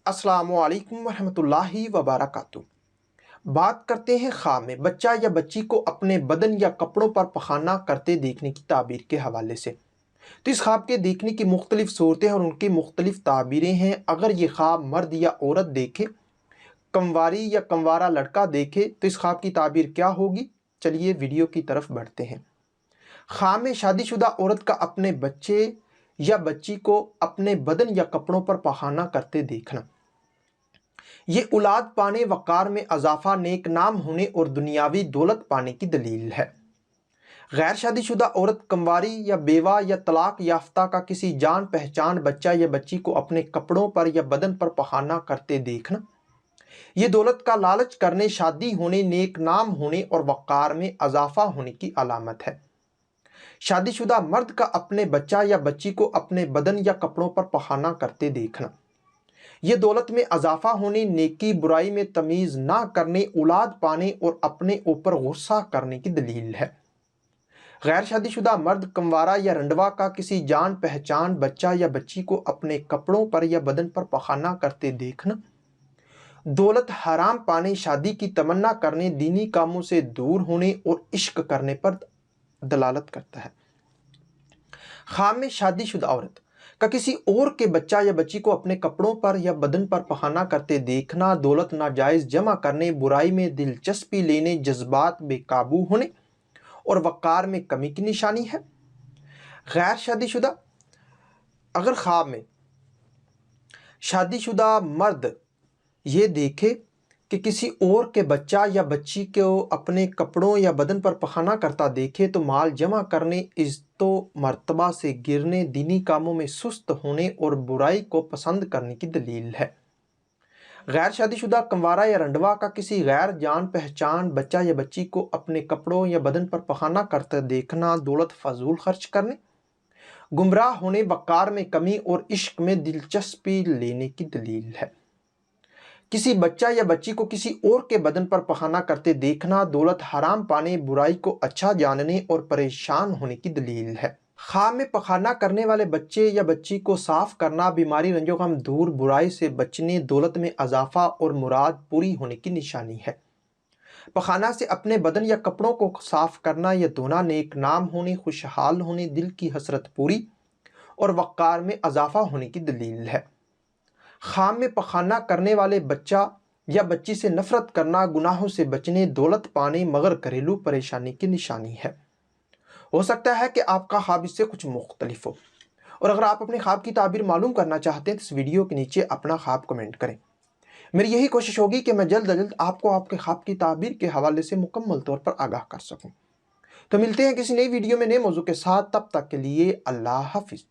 السلام علیکم ورحمۃ اللہ وبرکاتہ۔ بات کرتے ہیں خواب میں بچہ یا بچی کو اپنے بدن یا کپڑوں پر پخانہ کرتے دیکھنے کی تعبیر کے حوالے سے۔ تو اس خواب کے دیکھنے کی مختلف صورتیں اور ان کی مختلف تعبیریں ہیں۔ اگر یہ خواب مرد یا عورت دیکھے، کمواری یا کموارا لڑکا دیکھے تو اس خواب کی تعبیر کیا ہوگی؟ چلیے ویڈیو کی طرف بڑھتے ہیں۔ خواب میں شادی شدہ عورت کا اپنے بچے یا بچی کو اپنے بدن یا کپڑوں پر پخانہ کرتے دیکھنا، یہ اولاد پانے، وقار میں اضافہ، نیک نام ہونے اور دنیاوی دولت پانے کی دلیل ہے۔ غیر شادی شدہ عورت، کنواری یا بیوہ یا طلاق یافتہ کا کسی جان پہچان بچہ یا بچی کو اپنے کپڑوں پر یا بدن پر پخانہ کرتے دیکھنا، یہ دولت کا لالچ کرنے، شادی ہونے، نیک نام ہونے اور وقار میں اضافہ ہونے کی علامت ہے۔ شادی شدہ مرد کا اپنے بچہ یا بچی کو اپنے بدن یا کپڑوں پر پخانہ کرتے دیکھنا، یہ دولت میں اضافہ ہونے، نیکی برائی میں تمیز نہ کرنے، اولاد پانے اور اپنے اوپر غصہ کرنے کی دلیل ہے۔ غیر شادی شدہ مرد، کنوارا یا رنڈوا کا کسی جان پہچان بچہ یا بچی کو اپنے کپڑوں پر یا بدن پر پخانہ کرتے دیکھنا، دولت حرام پانے، شادی کی تمنا کرنے، دینی کاموں سے دور ہونے اور عشق کرنے پر دلالت کرتا ہے۔ خواب میں شادی شدہ عورت کا کسی اور کے بچہ یا بچی کو اپنے کپڑوں پر یا بدن پر پخانہ کرتے دیکھنا، دولت ناجائز جمع کرنے، برائی میں دلچسپی لینے، جذبات بے قابو ہونے اور وقار میں کمی کی نشانی ہے۔ غیر شادی شدہ، اگر خواب میں شادی شدہ مرد یہ دیکھے کہ کسی اور کے بچہ یا بچی کو اپنے کپڑوں یا بدن پر پخانہ کرتا دیکھے تو مال جمع کرنے، عزت و مرتبہ سے گرنے، دینی کاموں میں سست ہونے اور برائی کو پسند کرنے کی دلیل ہے۔ غیر شادی شدہ، کنوارا یا رنڈوا کا کسی غیر جان پہچان بچہ یا بچی کو اپنے کپڑوں یا بدن پر پخانہ کرتا دیکھنا، دولت فضول خرچ کرنے، گمراہ ہونے، وقار میں کمی اور عشق میں دلچسپی لینے کی دلیل ہے۔ کسی بچہ یا بچی کو کسی اور کے بدن پر پخانہ کرتے دیکھنا، دولت حرام پانے، برائی کو اچھا جاننے اور پریشان ہونے کی دلیل ہے۔ خواب میں پخانہ کرنے والے بچے یا بچی کو صاف کرنا، بیماری، رنج و غم دور، برائی سے بچنے، دولت میں اضافہ اور مراد پوری ہونے کی نشانی ہے۔ پخانہ سے اپنے بدن یا کپڑوں کو صاف کرنا یا دھونا، نیک نام ہونے، خوشحال ہونے، دل کی حسرت پوری اور وقار میں اضافہ ہونے کی دلیل ہے۔ خواب میں پخانہ کرنے والے بچہ یا بچی سے نفرت کرنا، گناہوں سے بچنے، دولت پانے مگر گھریلو پریشانی کی نشانی ہے۔ ہو سکتا ہے کہ آپ کا خواب اس سے کچھ مختلف ہو، اور اگر آپ اپنے خواب کی تعبیر معلوم کرنا چاہتے ہیں تو اس ویڈیو کے نیچے اپنا خواب کمنٹ کریں۔ میری یہی کوشش ہوگی کہ میں جلد از جلد آپ کو آپ کے خواب کی تعبیر کے حوالے سے مکمل طور پر آگاہ کر سکوں۔ تو ملتے ہیں کسی نئی ویڈیو میں نئے موضوع کے ساتھ، تب تک کے لیے اللہ حافظ۔